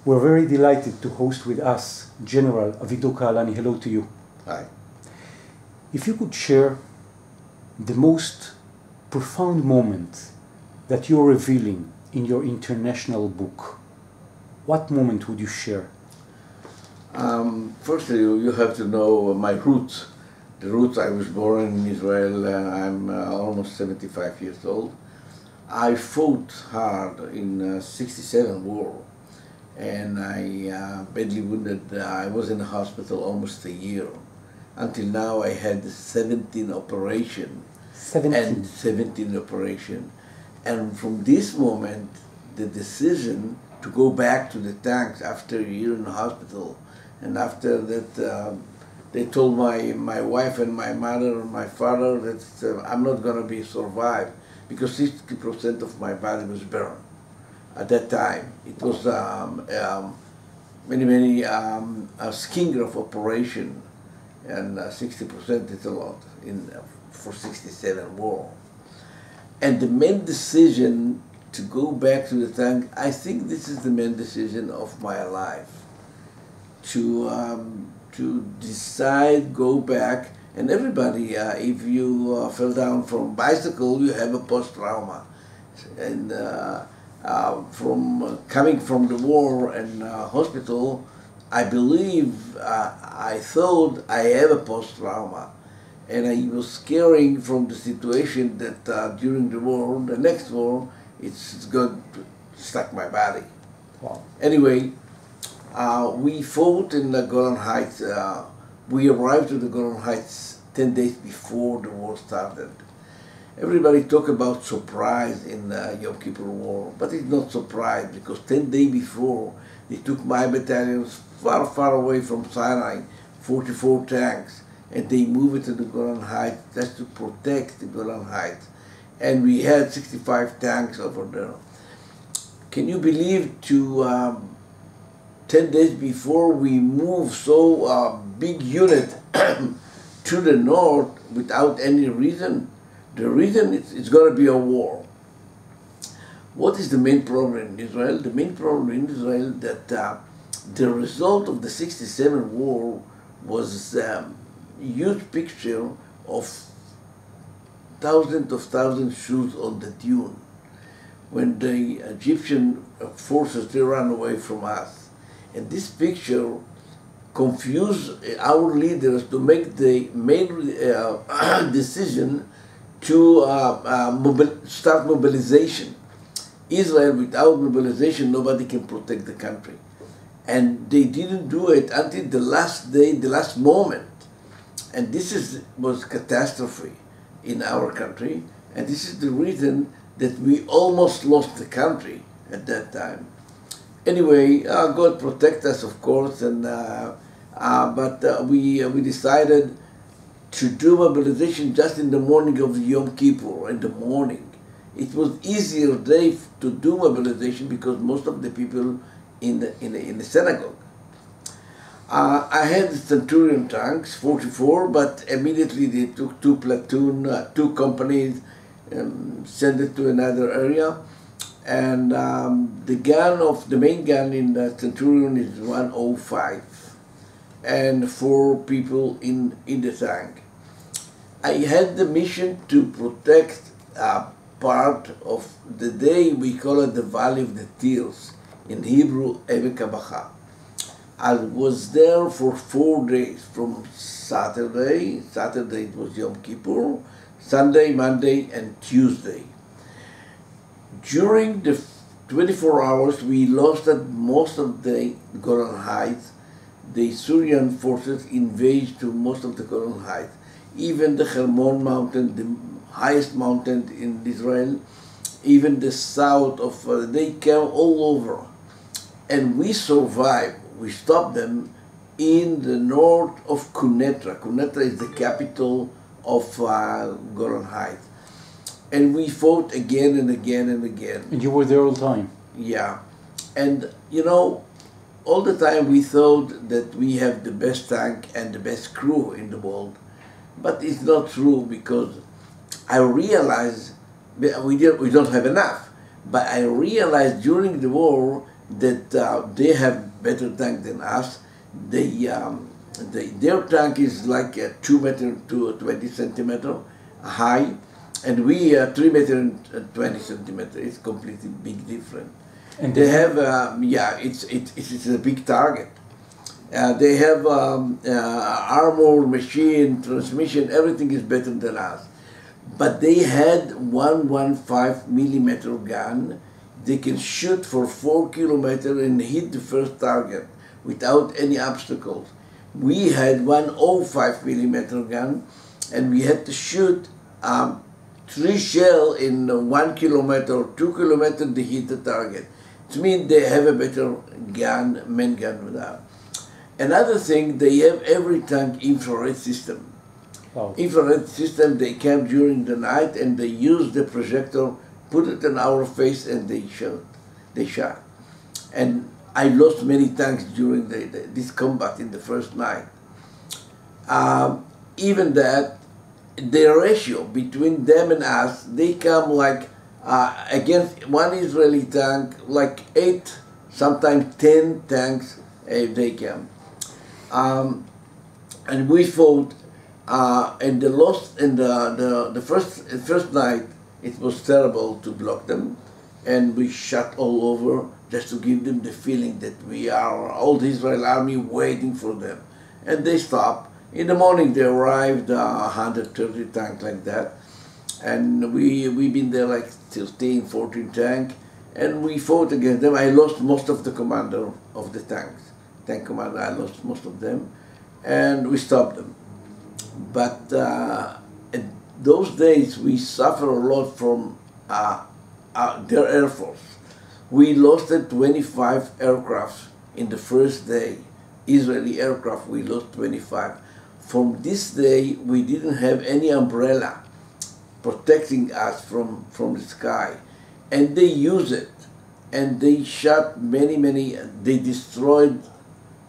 We're very delighted to host with us General Avigdor Kahalani. Hello to you. Hi. If you could share the most profound moment that you're revealing in your international book, what moment would you share? Firstly, you have to know my roots. The roots, I was born in Israel. I'm almost 75 years old. I fought hard in '67 war, and I badly wounded. I was in the hospital almost a year. Until now, I had 17 operations. 17 operations. And from this moment, the decision to go back to the tanks after a year in the hospital, and after that, they told my wife and my mother and my father that I'm not going to be survived because 60% of my body was burned. At that time, it was many skin graft operation, and 60% is a lot for '67 war. And the main decision to go back to the tank, I think this is the main decision of my life. To decide, go back, and everybody, if you fell down from bicycle, you have a post-trauma. And from coming from the war and hospital, I believe, I thought I have a post-trauma. And I was scaring from the situation that during the war, the next war, it's going to stuck my body. Wow. Anyway, we fought in the Golan Heights. We arrived to the Golan Heights 10 days before the war started. Everybody talk about surprise in the Yom Kippur War, but it's not surprise because 10 days before, they took my battalions far away from Sinai, 44 tanks, and they moved it to the Golan Heights just to protect the Golan Heights. And we had 65 tanks over there. Can you believe 10 days before we moved so big unit to the north without any reason? The reason it's going to be a war. What is the main problem in Israel? The main problem in Israel that the result of the '67 war was huge picture of thousands shoes on the dune. When the Egyptian forces, they ran away from us. And this picture confused our leaders to make the main decision to start mobilization. Israel, without mobilization, nobody can protect the country. And they didn't do it until the last day, the last moment. And this was catastrophe in our country. And this is the reason that we almost lost the country at that time. Anyway, God protect us, of course, and but we decided to do mobilization just in the morning of Yom Kippur, in the morning. It was easier day to do mobilization because most of the people in the synagogue. I had the Centurion tanks, 44, but immediately they took 2 platoon, 2 companies, sent it to another area. And the main gun in the Centurion is 105, and 4 people in the tank. I had the mission to protect part of the day, we call it the Valley of the Tears, in Hebrew, Avigdor. I was there for 4 days, from Saturday it was Yom Kippur, Sunday, Monday, and Tuesday. During the 24 hours, we lost most of the Golan Heights. The Syrian forces invaded to most of the Golan Heights. Even the Hermon mountain, the highest mountain in Israel, even the south of, they came all over. And we survived. We stopped them in the north of Quneitra. Quneitra is the capital of Golan Heights. And we fought again and again and again. And you were there all the time? Yeah. And, you know, all the time we thought that we have the best tank and the best crew in the world. But it's not true because I realized we don't have enough. But I realized during the war that they have better tank than us. Their tank is like 2 meter to 20 centimeter high, and we 3 meter and 20 centimeter. It's completely big different. And they have it's a big target. They have armor, machine, transmission. Everything is better than us. But they had 115 millimeter gun. They can shoot for 4 kilometers and hit the first target without any obstacles. We had 105 millimeter gun, and we had to shoot 3 shells in 1 kilometer or 2 kilometers to hit the target. It means they have a better gun, main gun with that. Another thing, they have every tank infrared system. Wow. Infrared system, they came during the night and they use the projector, put it in our face, and they shot. And I lost many tanks during this combat in the first night. Even that, the ratio between them and us, they come like against one Israeli tank, like 8, sometimes 10 tanks they came. And we fought. And the loss in the first night, it was terrible to block them, and we shot all over just to give them the feeling that we are all the Israel army waiting for them, and they stopped. In the morning they arrived 130 tanks like that, and we've been there like 13, 14 tank, and we fought against them. I lost most of the commander of the tank commander. I lost most of them, and we stopped them. But in those days, we suffered a lot from their Air Force. We lost 25 aircraft in the first day. Israeli aircraft, we lost 25. From this day, we didn't have any umbrella protecting us from the sky. And they used it. And they shot many, they destroyed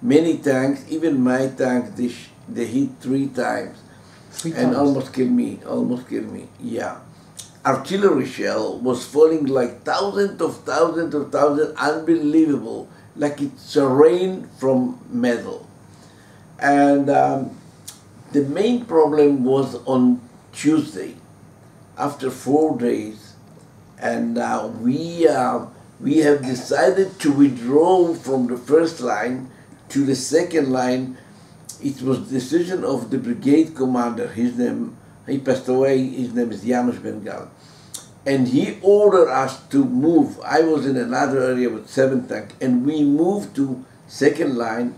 many tanks, even my tank, they hit 3 times. 3 and times. almost killed me, yeah. Artillery shell was falling like thousands of thousands, unbelievable, like it's a rain from metal. And the main problem was on Tuesday, after 4 days, and we have decided to withdraw from the first line to the second line. It was the decision of the brigade commander. His name, he passed away, his name is Janusz Bengal. And he ordered us to move. I was in another area with 7 tanks, and we moved to second line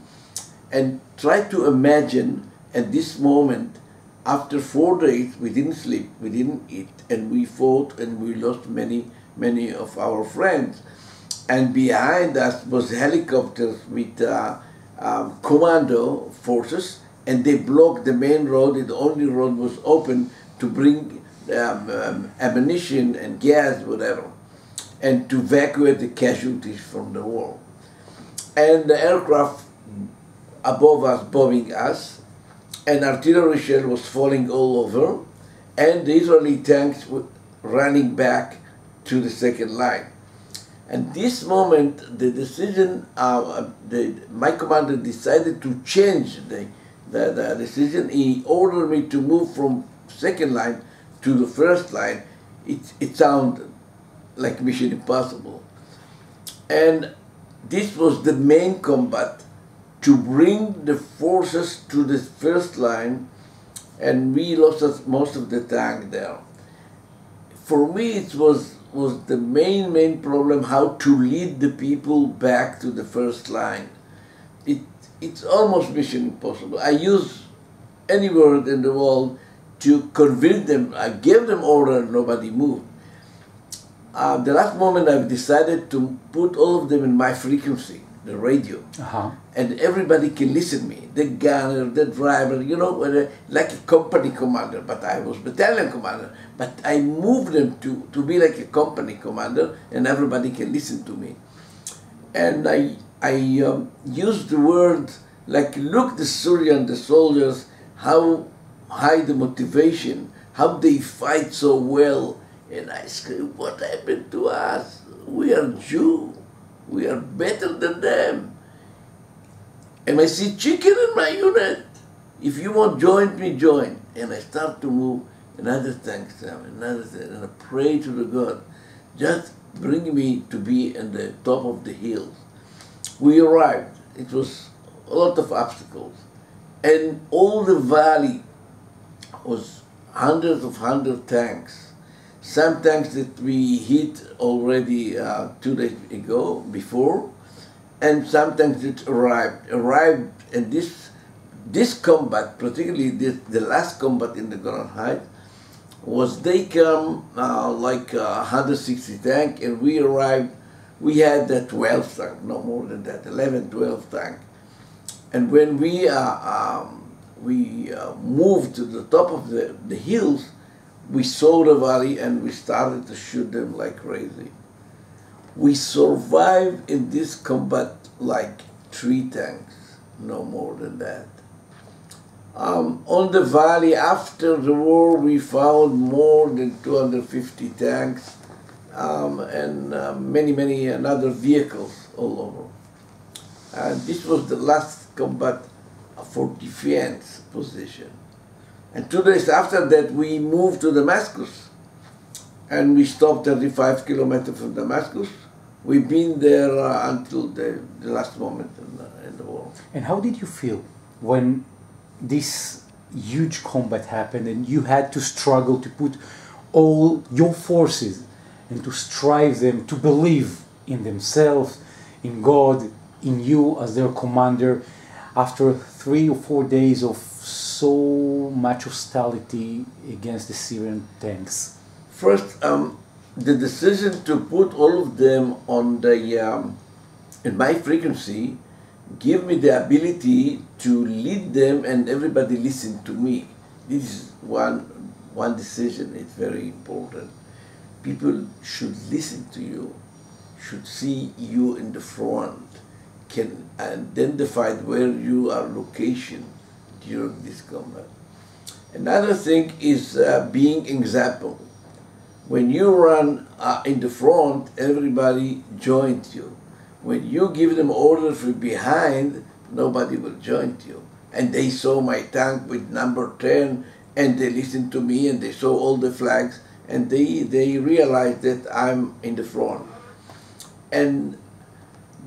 and tried to imagine at this moment, after 4 days, we didn't sleep, we didn't eat, and we fought, and we lost many of our friends. And behind us was helicopters with commando forces, and they blocked the main road. The only road was open to bring ammunition and gas, whatever, and to evacuate the casualties from the war. And the aircraft above us bombing us, and artillery shell was falling all over, and the Israeli tanks were running back to the second line. And this moment, the decision, my commander decided to change the decision. He ordered me to move from second line to the first line. It sounded like Mission Impossible. And this was the main combat, to bring the forces to the first line, and we lost most of the tank there. For me, it was the main problem, how to lead the people back to the first line. It's almost Mission Impossible. I use any word in the world to convince them. I gave them order, nobody moved. The last moment I've decided to put all of them in my frequency, the radio, and everybody can listen to me. The gunner, the driver, you know, like a company commander, but I was battalion commander. But I moved them to be like a company commander, and everybody can listen to me. And I used the word like, look, the Syrian, the soldiers, how high the motivation, how they fight so well. And I scream, what happened to us? We are Jew. We are better than them. And I see chicken in my unit. If you want join me, join. And I start to move. Another tank, another thing, and I pray to the God, just bring me to be in the top of the hills. We arrived. It was a lot of obstacles. And all the valley was hundred tanks. Some tanks that we hit already 2 days ago, before, and some tanks that arrived, and this combat, particularly the last combat in the Golan Heights, was they come like 160 tank, and we arrived, we had that 12 tank, no more than that, 11, 12 tank. And when we moved to the top of the hills, we saw the valley and we started to shoot them like crazy. We survived in this combat like 3 tanks, no more than that. On the valley, after the war, we found more than 250 tanks and many other vehicles all over. And this was the last combat for defense position. And 2 days after that, we moved to Damascus. And we stopped 35 kilometers from Damascus. We've been there until the last moment in the war. And how did you feel when this huge combat happened and you had to struggle to put all your forces and to strive them to believe in themselves, in God, in you as their commander, after 3 or 4 days of so much hostility against the Syrian tanks? First, the decision to put all of them on the in my frequency give me the ability to lead them and everybody listen to me. This is one decision. It's very important. People should listen to you, should see you in the front, can identify where you are location during this combat. Another thing is being example. When you run in the front, everybody joins you. When you give them orders from behind, nobody will join you. And they saw my tank with number 10, and they listened to me, and they saw all the flags, and they realized that I'm in the front. And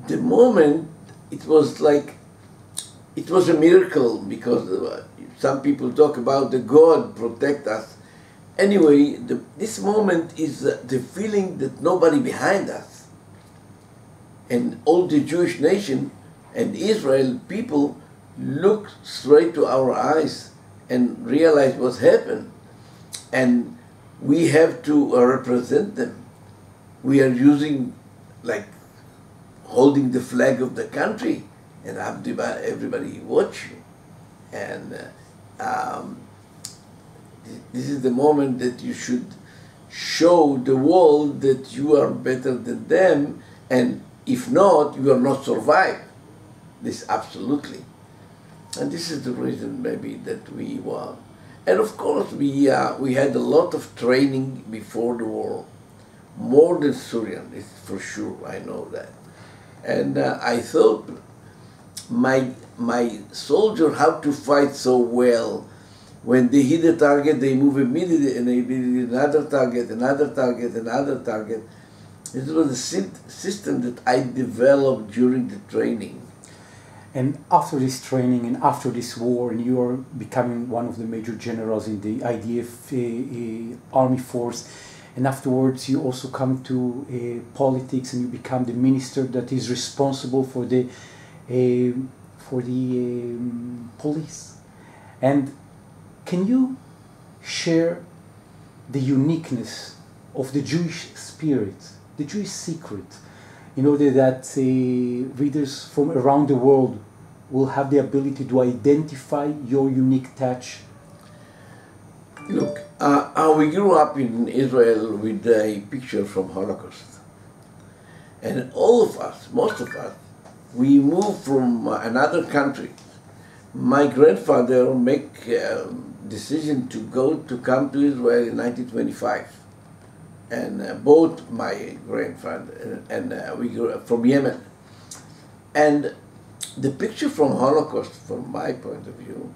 the moment, it was like, it was a miracle, because some people talk about the God protect us. Anyway, this moment is the feeling that nobody behind us. And all the Jewish nation and Israel people look straight to our eyes and realize what's happened. And we have to represent them. We are using, like, holding the flag of the country, and everybody watching. And this is the moment that you should show the world that you are better than them, and if not, you will not survive. This absolutely. And this is the reason maybe that we won. And of course, we had a lot of training before the war, more than Syrian, it's for sure, I know that. And I thought my soldier how to fight so well. When they hit a target, they move immediately, and they hit another target, another target, another target. This was a system that I developed during the training. And after this training and after this war, and you are becoming one of the major generals in the IDF army force, and afterwards you also come to politics and you become the minister that is responsible for the police. And can you share the uniqueness of the Jewish spirit, the Jewish secret, in order that readers from around the world will have the ability to identify your unique touch? Look, we grew up in Israel with a picture from Holocaust. And all of us, most of us, we moved from another country. My grandfather made a decision to come to Israel in 1925. and both my grandfather and we grew up from Yemen. And the picture from Holocaust, from my point of view,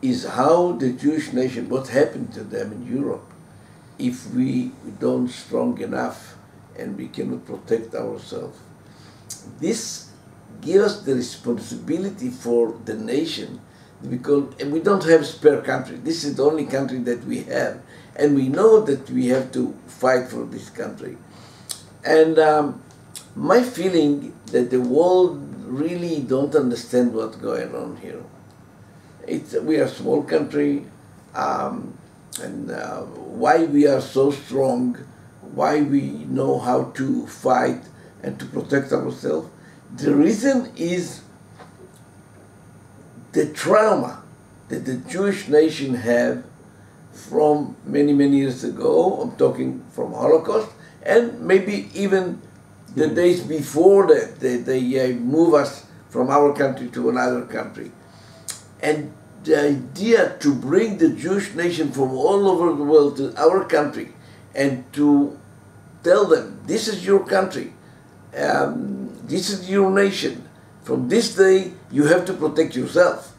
is how the Jewish nation, what happened to them in Europe, if we don't strong enough and we cannot protect ourselves. This gives us the responsibility for the nation, because we don't have spare country. This is the only country that we have, and we know that we have to fight for this country. And my feeling that the world really don't understand what's going on here. We are a small country, and why we are so strong, why we know how to fight and to protect ourselves. The reason is the trauma that the Jewish nation have from many, many years ago. I'm talking from Holocaust, and maybe even the days before that, they move us from our country to another country. And the idea to bring the Jewish nation from all over the world to our country and to tell them, this is your country, this is your nation. From this day, you have to protect yourself.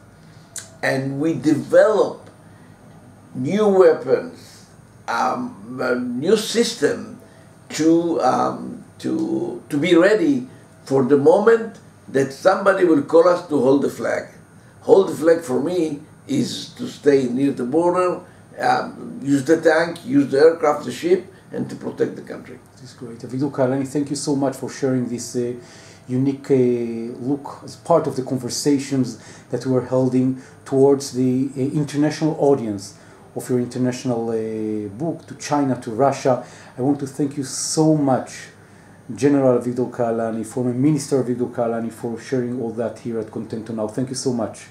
And we develop new weapons, a new system to be ready for the moment that somebody will call us to hold the flag. Hold the flag for me is to stay near the border, use the tank, use the aircraft, the ship, and to protect the country. This is great. Avigdor Kahalani, thank you so much for sharing this unique look as part of the conversations that we're holding towards the international audience of your international book, to China, to Russia. I want to thank you so much, General Avigdor Kahalani, former Minister Avigdor Kahalani, for sharing all that here at ContentoNow. Thank you so much.